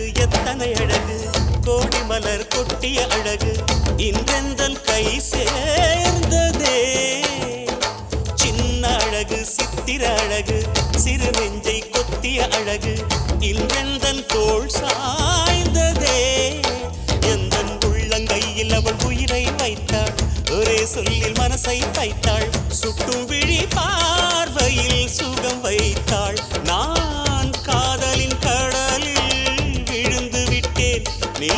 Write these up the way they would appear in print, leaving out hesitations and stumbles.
அழகு எத்தனை அழகு கோடி மலர் கொட்டிய அழகு இன்றெந்தன் கை சேர்ந்ததே சின்ன அழகு சித்திர அழகு சிறு நெஞ்சை கொத்திய அழகு இன்றெந்தன் தோள் சாய்ந்ததே எந்தன் உள்ளங்கையில் அவள் உயிரை வைத்தாள் ஒரே சொல்லில் மனசை வைத்தாள் சுட்டும் விழி பார்வையில் சுகம் வைத்தாள் நான் காதலின் கடலில் விழுந்து விட்டேன் நீ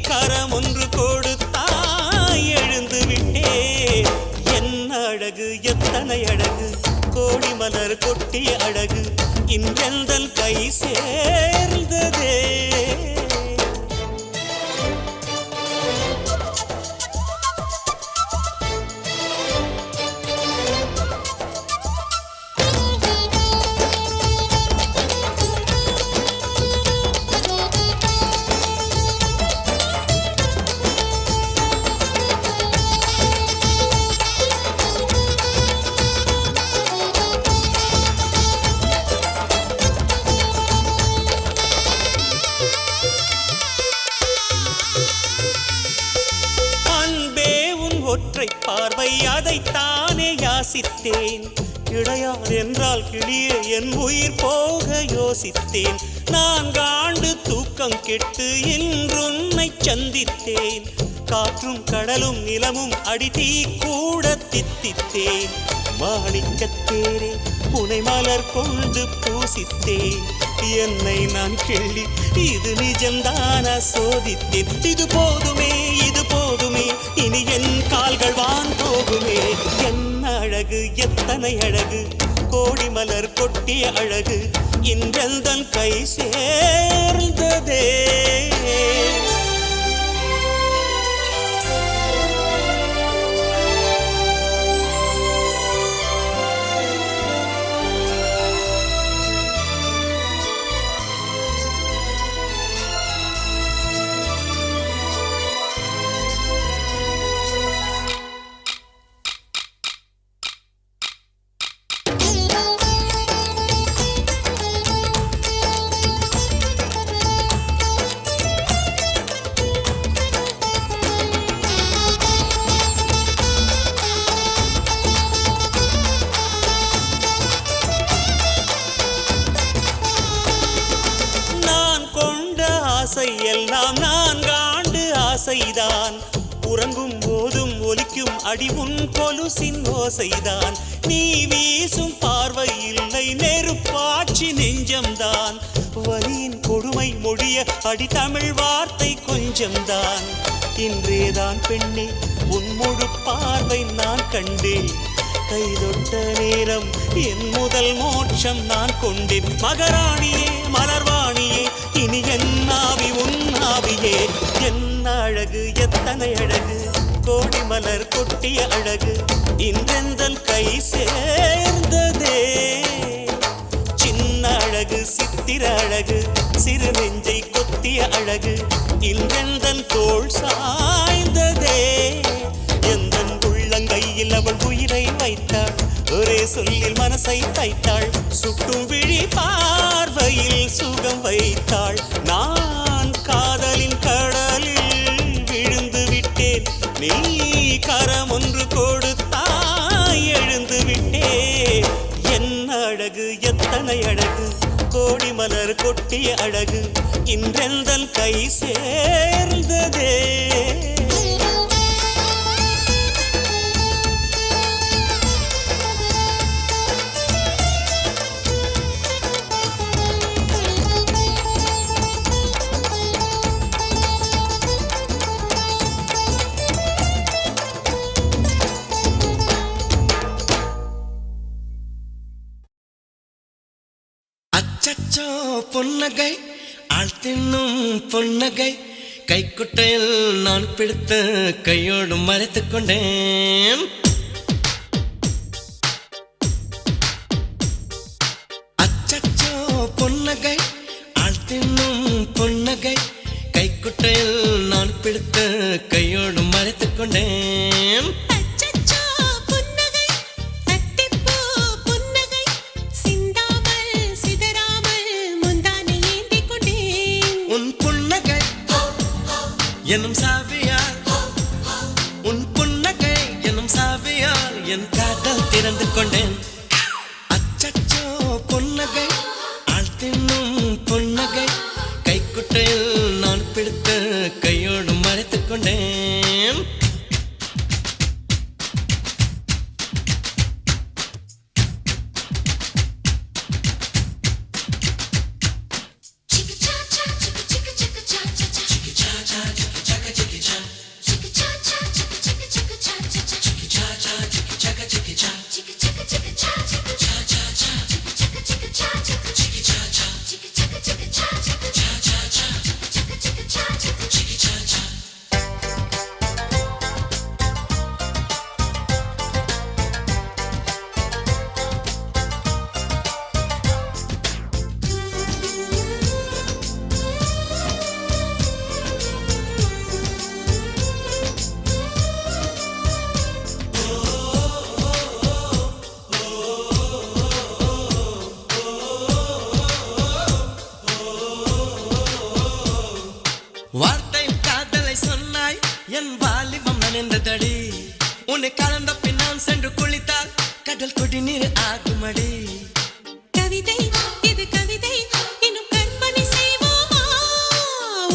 கரம் ஒன்று கொடுத்தாய் எழுந்து விட்டேன் என்ன அழகு எத்தனை அழகு கோடி மலர் கொட்டிய அழகு இன்றெந்தன் கை சேர்ந்ததே ஒற்றை பார்வை அதைத்தானே யாசித்தேன் கிடையாது என்றால் கிளியே என் உயிர் போக யோசித்தேன் நான் காண்டு தூக்கம் கெட்டு இன்றுன்னை சந்தித்தேன் காற்றும் கடலும் நிலமும் அடித்தீ கூட தித்தித்தேன் மாணிக்கத்தேரே உனை மலர் கொண்டு பூசித்தேன் என்னை நான் கேள்வி இது நிஜம்தான சோதித்தேன் இது போதுமே இனி என் கால்கள் வான் போகுமே என்ன அழகு எத்தனை அழகு கோடி மலர் கொட்டிய அழகு இன்றெந்தன் கை சேர்ந்ததே எல்லாம் நான் காண்டு ஆசைதான் உறங்கும் போதும் ஒலிக்கும் அடி உன் கொலுசின் ஓசைதான் நீ வீசும் பார்வை இல்லை நெருப்பாட்சி நெஞ்சம்தான் வலியின் கொடுமை மொழிய அடி தமிழ் வார்த்தை கொஞ்சம்தான் இன்றேதான் பெண்ணே உன் முழு பார்வை நான் கண்டேன் கைதொட்ட நேரம் என் முதல் மோட்சம் நான் கொண்டேன் மகராணியே மலர்வாணியே இனி என் ஆவி உன் ஆவியே என்ன அழகு எத்தனை அழகு கோடி மலர் கொட்டிய அழகு இன்றெந்தன் கை சேர்ந்ததே சின்ன அழகு சித்திர அழகு சிறு நெஞ்சை கொத்திய அழகு இன்றெந்தன் தோள் சாய்ந்ததே எந்தன் உள்ளங்கையில் அவள் உயிரை வைத்தாள் ஒரே சொல்லில் மனசை தைத்தாள் சுட்டும் விழி பார்வையில் சுகம் வைத்தாள் நான் காதலின் கடலில் விழுந்து விட்டேன் நீ கரம் ஒன்று கொடுத்தாய் எழுந்து விட்டேன் என்ன அழகு எத்தனை அழகு கோடி மலர் கொட்டிய அழகு இன்றெந்தன் கை சேர்ந்ததே அச்சச்சோ பொன்னகை ஆள் தின்னும் பொன்னகை கைக்குட்டையில் நான் பிடித்து கையோடு மறைத்துக் கொண்டேன் அச்சச்சோ பொன்னகை ஆள் தின்னும் பொன்னகை கைக்குட்டையில் நான் பிடித்து கையோடு மறைத்துக் கொண்டேன் உன் புன்னகை எனும் சாவியால் உன் புன்னகை எனும் சாவியால் என் காதல் திறந்து கொண்டேன் அச்சச்சோ புன்னகை ஆள் தின்னும் புன்னகை கைக்குட்டையில் நான் பிடித்த கையோடு மறைத்துக் கொண்டேன் வார்த்தை காதலை சொன்னாய் என் வாலிபம் நனைந்ததடி உன்னை கலந்த பின் நான் சென்று குளித்தால் கடல் குடிநீர் ஆகுமடி கவிதை இது கவிதை இன்னும் கற்பனை செய்வோமா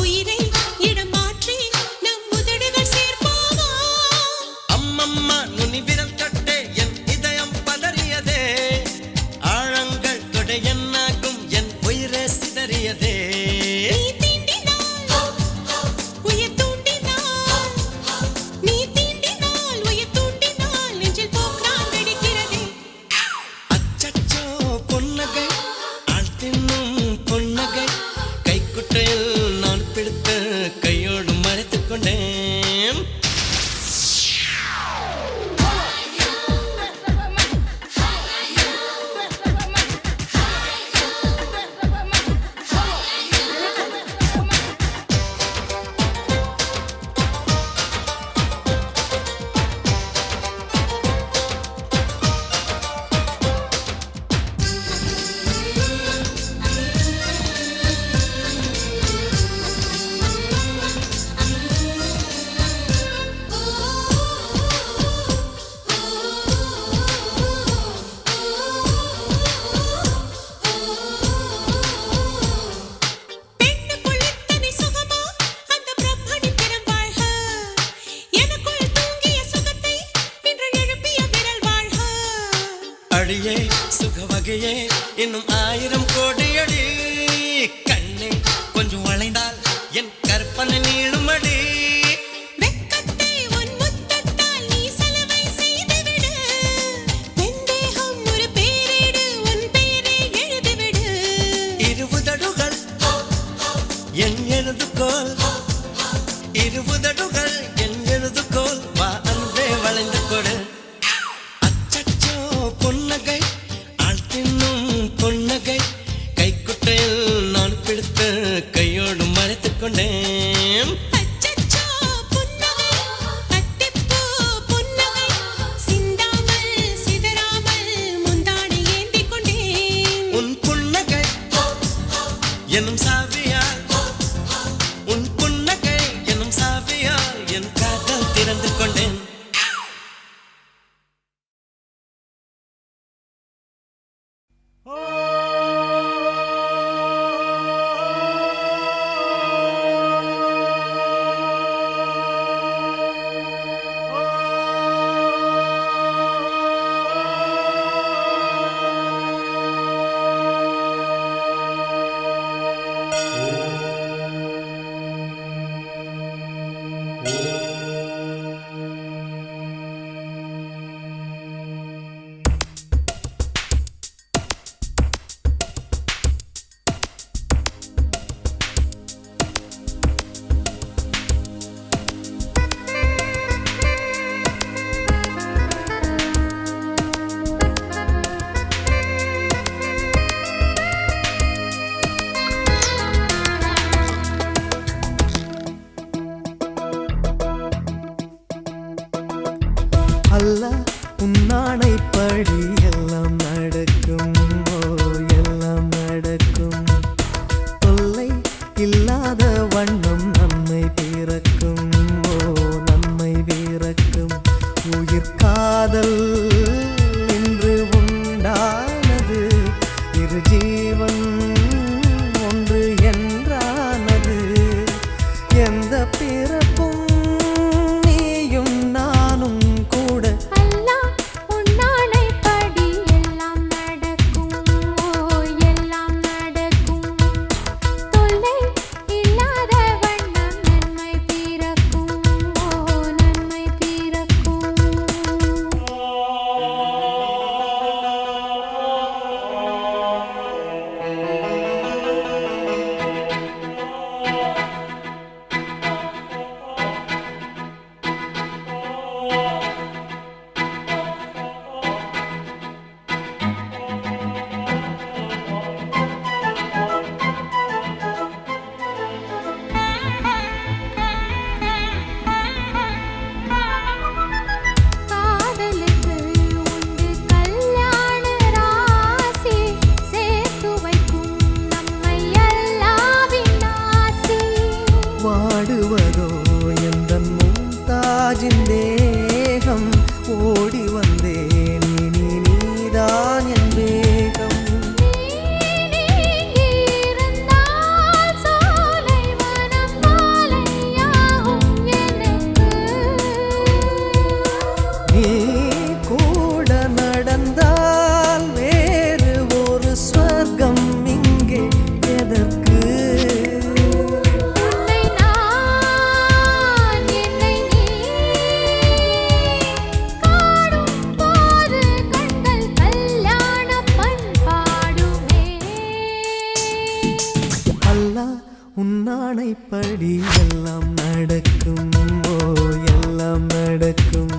உயிரை இடம் மாற்றி நம் உதடுகள் சேர்ப்போமா அம்மம்மா நுனி விரல் தொட்டே என் இதயம் பதறியதே ஆழங்கள் தொட என்னாகும் என் உயிரே சிதறியதே நான் பிடித்த கையோடு மறைத்துக் கொண்டேன் அடியே சுக வகையே இன்னும் 1000 கோடி அடி கண்ணே கொஞ்சம் வளைந்தால் என் கற்பனை நீளுமடி வெக்கத்தை உன் முத்தத்தால் நீ சலவை செய்துவிடு பெண்டேகம் ஒரு பேரிடு உன் பேரை எழுதிவிடு இருபுதடுகள் என் எழுதுகோல் இருபுதடுகள் என் எழுதுகோல் வா அன்பே வளைந்து கொடு புன்னகை ஆள் தின்னும் புன்னகை கைக்குட்டையில் நான் பிடித்த கையோடு மறைத்துக் கொண்டேன் அச்சச்சோ புன்னகை அத்திப்பூ புன்னகை சிந்தாமல் சிதறாமல் முந்தானை ஏந்திக் கொண்டேன் உன் புன்னகை எனும் சாவியால் உன் புன்னகை எனும் சாவியால் என் காதல் திறந்து கொண்டேன் வாடுவதோ எந்தன் மும்தாஜின் தேகம் ஓடி வந்தேன் இனி நீதான் என் வேகம் நீ கூட நடந்தால் வேறு ஒரு ஸ்வர்க்கம் இங்கே எதற்கு உன்னானைப்படி எல்லாம் நடக்கும் ஓ எல்லாம் நடக்கும்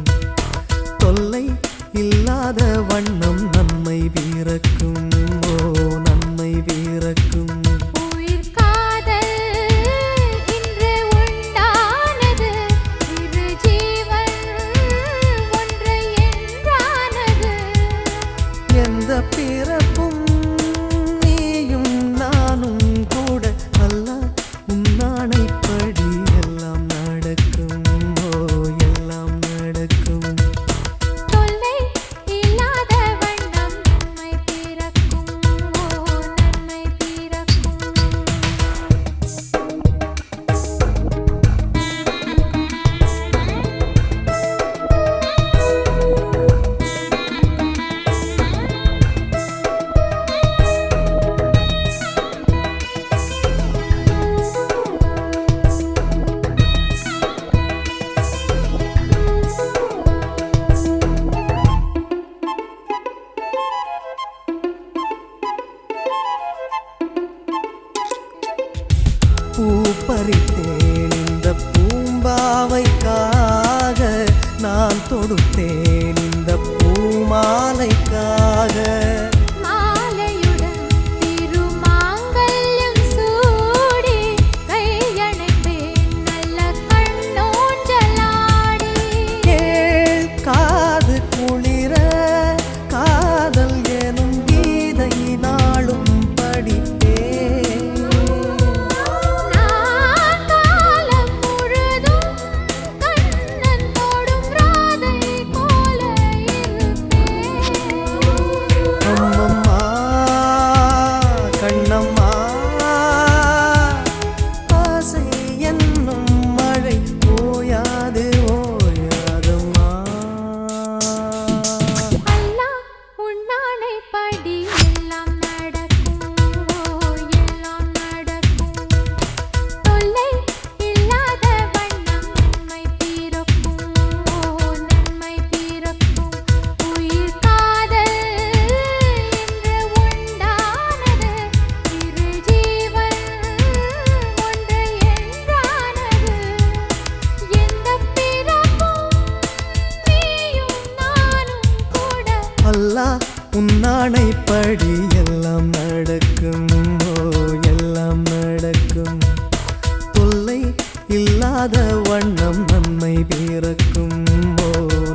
தொல்லை இல்லாத வண்ணம் நன்மை பிறக்கும் ஓ நன்மை பிறக்கும் உயிர் காதல் இன்று உண்டானது இரு ஜீவன் ஒன்று என்றானது எந்த பிறப்பும் நீயும் நானும் கூட அல்லாஹ் உன்னானைப்படி எல்லாம் நடக்கும் ஓ எல்லாம் நடக்கும் தொல்லை இல்லாத வண்ணம் நன்மை பிறக்கும் ஓ நன்மை பிறக்கும் பூ பறித்தேன் இந்த பூம்பாவைக்காக நான் தொடுத்தேன் இந்த பூமாலைக்காக மாலையுடன் திருமாங்கல்யம் சூடி கையணைப்பேன் நல்ல கண்ணோஞ்சலாடி கேள் காது குளிர காதல் எனும் கீதை நாளும் படித்தேன் நான் காலம் முழுதும் கண்ணன் தொடும் ராதை போல இருப்பேன் அம்மம்மா கண்ணம்மா ஆசை என்னும் மழை ஓயாது ஓயாதம்மா அல்லாஹ் உன்னானைப்படி எல்லாம் நடக்கும் ஓ எல்லாம் நடக்கும் தொல்லை இல்லாத வண்ணம் நன்மை பிறக்கும் ஓ நன்மை பிறக்கும் உயிர் காதல் என்று உண்டானது இரு ஜீவன் ஒன்று என்றானது எந்த பிறப்பும் நீயும் நானும் கூட அல்லாஹ் உன்னானைப்படி எல்லாம் நடக்கும் ஓ எல்லாம் நடக்கும் தொல்லை இல்லாத வண்ணம் நன்மை பிறக்கும் ஓ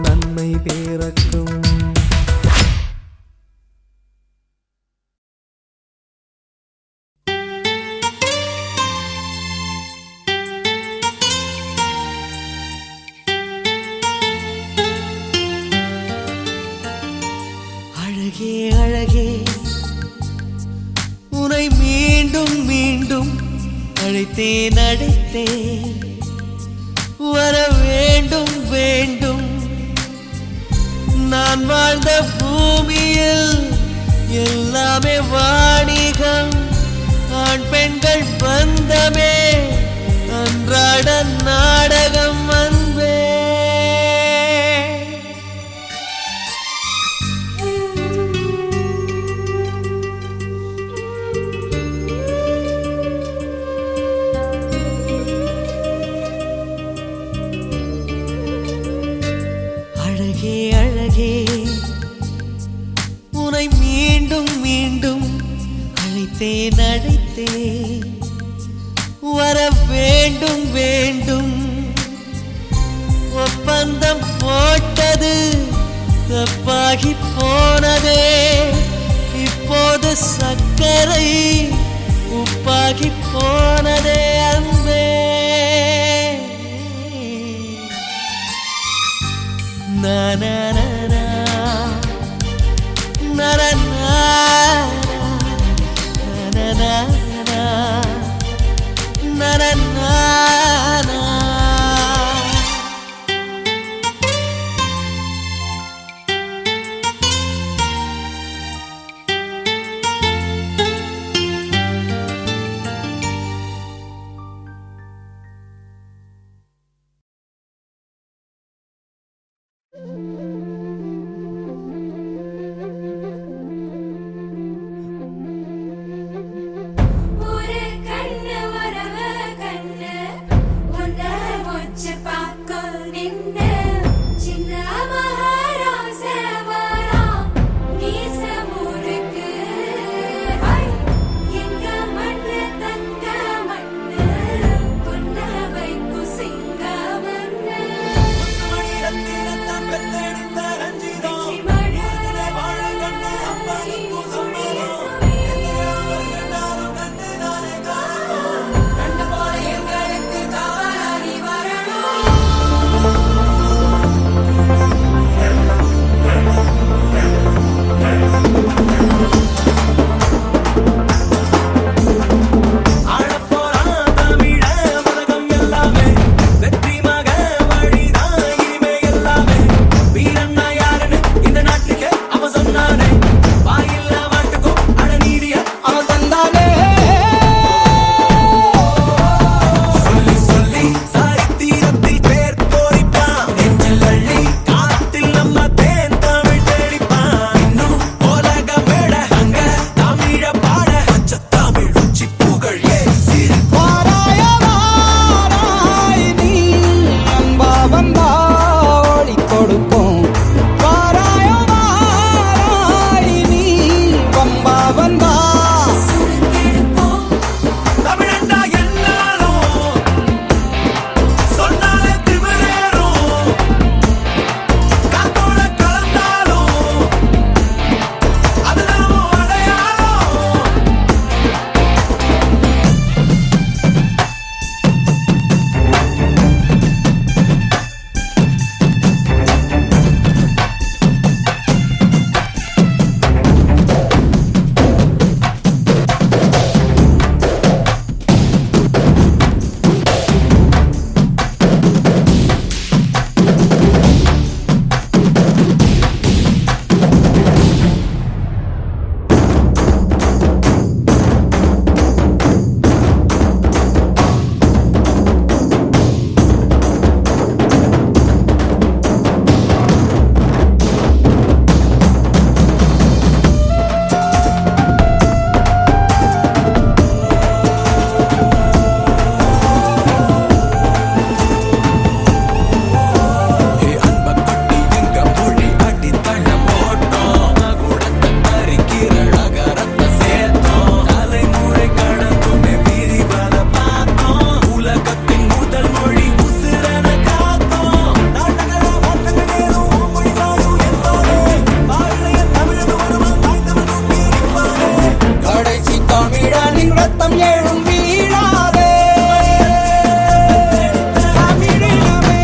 நன்மை பிறக்கும் அழகே அழகே உன்னை மீண்டும் மீண்டும் அழைத்தேன் அழைத்தேன் வர வேண்டும் வேண்டும் நான் வாழ்ந்த பூமியில் எல்லாமே வாணிகம் ஆண் பெண்கள் பந்தமே அன்றாட நாடகம் அன்பே அழகே அழகே உன்னை மீண்டும் மீண்டும் அழைத்தேன் அழைத்தேன் வர வேண்டும் வேண்டும் ஒப்பந்தம் போட்டது தப்பாகி போனதே இப்போது சக்கரை உப்பாகி போனதே அன்பே கொடுப்போம். வாராயோ வாராய் நீ வம்பா வந்தா தமிழண்டா எல்லாரும் சொன்னாலே திமிரேறும். காத்தோட கலந்தாலும் அதுதான் உன் அடையாளம். கடைசி தமிழனின் ரத்தம் எழும் வீழாதே தமிழினமே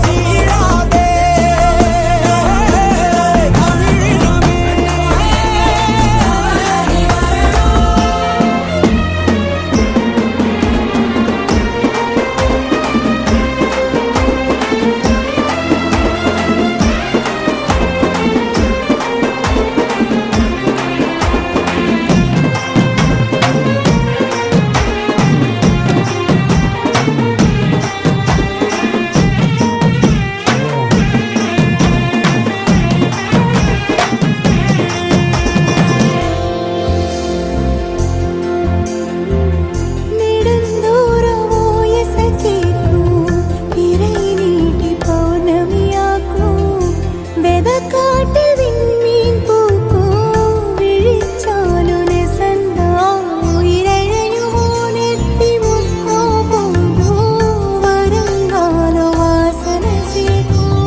சீழாதே தமிழினமே. நெடுந்தூரமோ எசைக்கும் பிறை நீட்டி பௌர்ணமியாக்கும் வெதக்காட்டில் விண்மீன் பூக்கும் விழிச்சாலு நெசந்தா உயிரையுமோ நெத்தி முத்தோ போதும் வருங்காலோ வாசனை சேர்க்கும்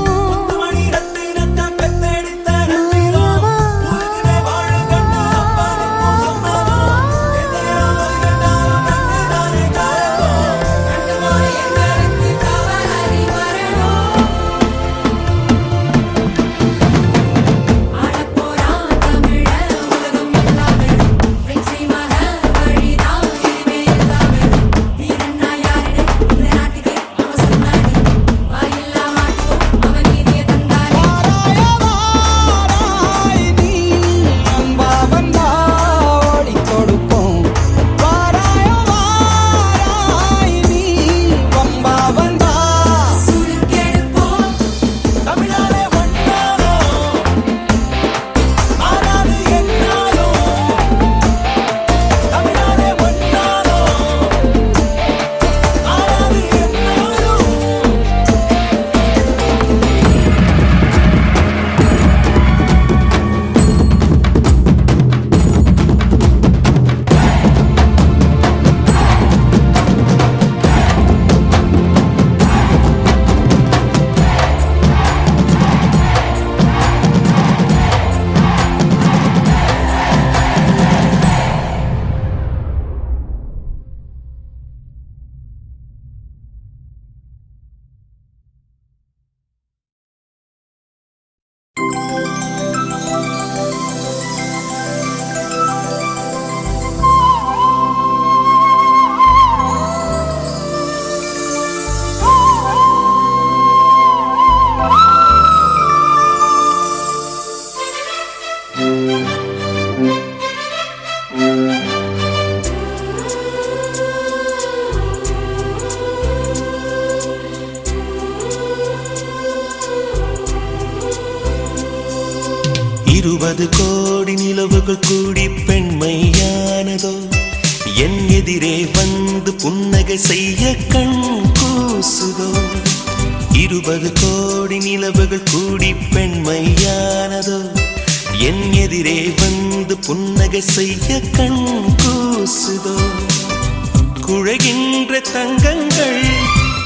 மணிரத்தினத்தை பெத்தெடுத்த நம்பிரோம். உலகிலே வாழும் கண்ணு அப்பாவுக்கும் சொந்தமாம். எந்நேரமும் எந்நாளும் கண்டுதானே காரணம். கண்டுமாய் எங்களுக்கு காவலாளி வரணும். ஆடப்போறான் தமிழன் உலகம் எல்லாமே வெற்றி மக வழிதான் இனிமே எல்லாமே வீரன்னா யாருன்னு இந்த நாட்டுக்கு அவன் சொன்னானே வாயில்லா மாட்டுவோம் அவன் நீதியை தந்தானே வாராய் நீ வம்பா வந்தா ஓடிக் கொடுப்போம். வாராயோ வாராய் நீ வம்பா வந்தா சுருக்கெடுப்போம் தமிழாலே வந்தாலும் மாறாது என்னாலும். தமிழாலே வந்தாலும் மாறாது என்னாலும். இருபது கோடி நிலவுகள் கூடி பெண்மையானதோ என் எதிரே வந்து புன்னகை செய்ய கண் கூசுதோ 20 கோடி நிலவுகள் கூடி பெண்மையானதோ என் எதிரே வந்து புன்னகை செய்ய கண் கூசுதோ குழைகின்ற தங்கங்கள்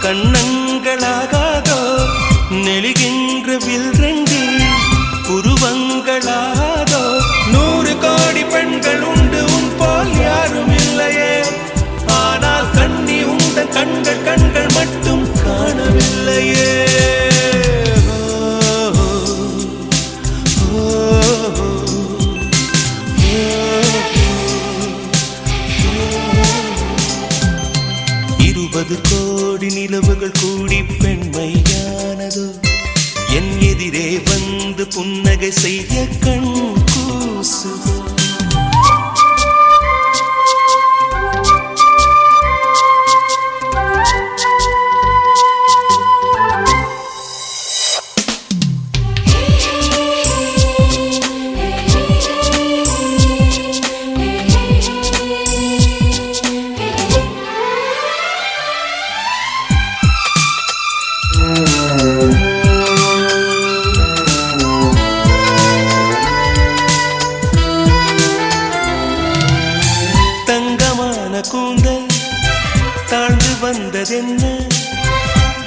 கண்ணங்களாகாதோ நெளிகின்ற வில்ரெண்டு புருவங்களாகாதோ 100 கோடி பெண்கள் உண்டு உன் போல் யாரும் இல்லையே ஆனால் கண்ணி உண்ட கண்கள் கண்கள் மட்டும் காணவில்லையே கோடி நிலவுகள் கூடி பெண்மையானதோ என் எதிரே வந்து புன்னகை செய்ய கண் கூசுதோ கூந்தல் தாழ்ந்து வந்ததென்ன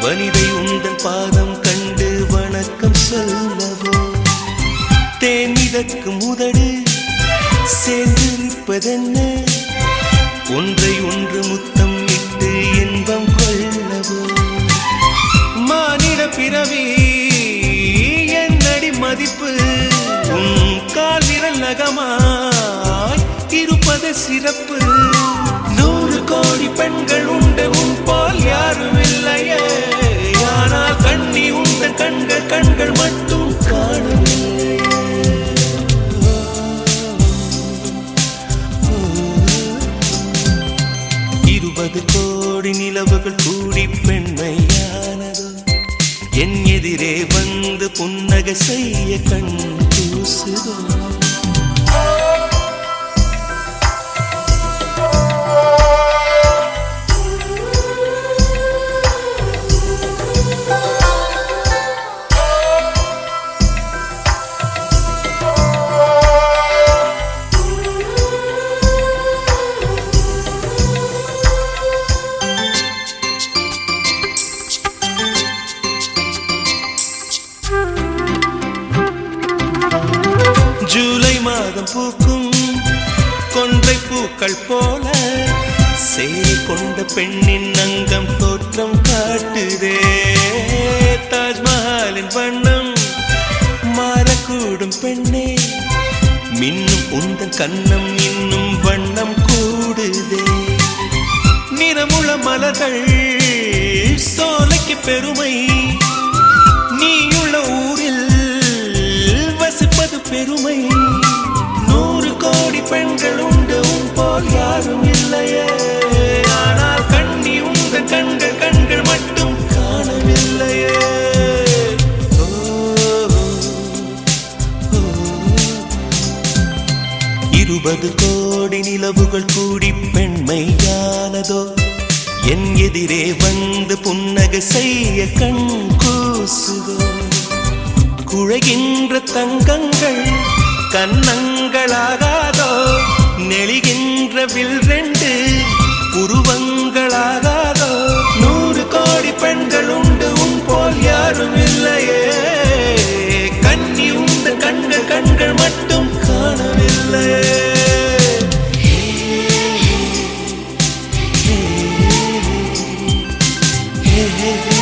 வனிதை உந்தன் பாதம் கண்டு வணக்கம் சொல்லவோ தேனிதற்கு முதடு சேர்ந்திருப்பதென்ன ஒன்றை ஒன்று முத்தம் இட்டு இன்பம் கொள்ளவோ மானிட பிறவி என்னடி மதிப்பு உன் கால் விரல் நகமாய் இருப்பது சிறப்பு 100 கோடி பெண்கள் உண்டு உன் போல் யாரும் இல்லையே ஆனால் கண்ணி உந்த கண்கள் கண்கள் மட்டும் காணவில்லையே 20 கோடி நிலவுகள் கூடி பெண்மையானதோ என் எதிரே வந்து புன்னகை செய்ய கண் கூசுதோ ஜூலை மாதம் பூக்கும் கொன்றை பூக்கள் போல சேரி கொண்ட பெண்ணின் அங்கம் தோற்றம் காட்டுதே தாஜ்மஹாலின் வண்ணம் மாறக்கூடும் பெண்ணே மின்னும் உந்தன் கண்ணம் இன்னும் வண்ணம் கூடுதே நிறமுள மலர்கள் சோலைக்கு பெருமை நீயுள்ள ஊரில் வசிப்பது பெருமை 100 கோடி பெண்கள் உண்டு உன் போல் யாரும் இல்லையே ஆனால் கண்ணி உந்த கண்கள் கண்கள் மட்டும் காணவில்லையே 20 கோடி நிலவுகள் கூடி பெண்மையானதோ என் எதிரே வந்து புன்னகை செய்ய கண் கூசுதோ குழைகின்ற தங்கங்கள் கண்ணங்களாகாதோ நெளிகின்ற வில்ரெண்டு உருவங்களாகாதோ 100 கோடி பெண்கள் உண்டு உன் போல் யாரும் இல்லையே கண்ணி உந்த கண்கள் கண்கள் மட்டும் காணவில்லையே hey, hey, hey.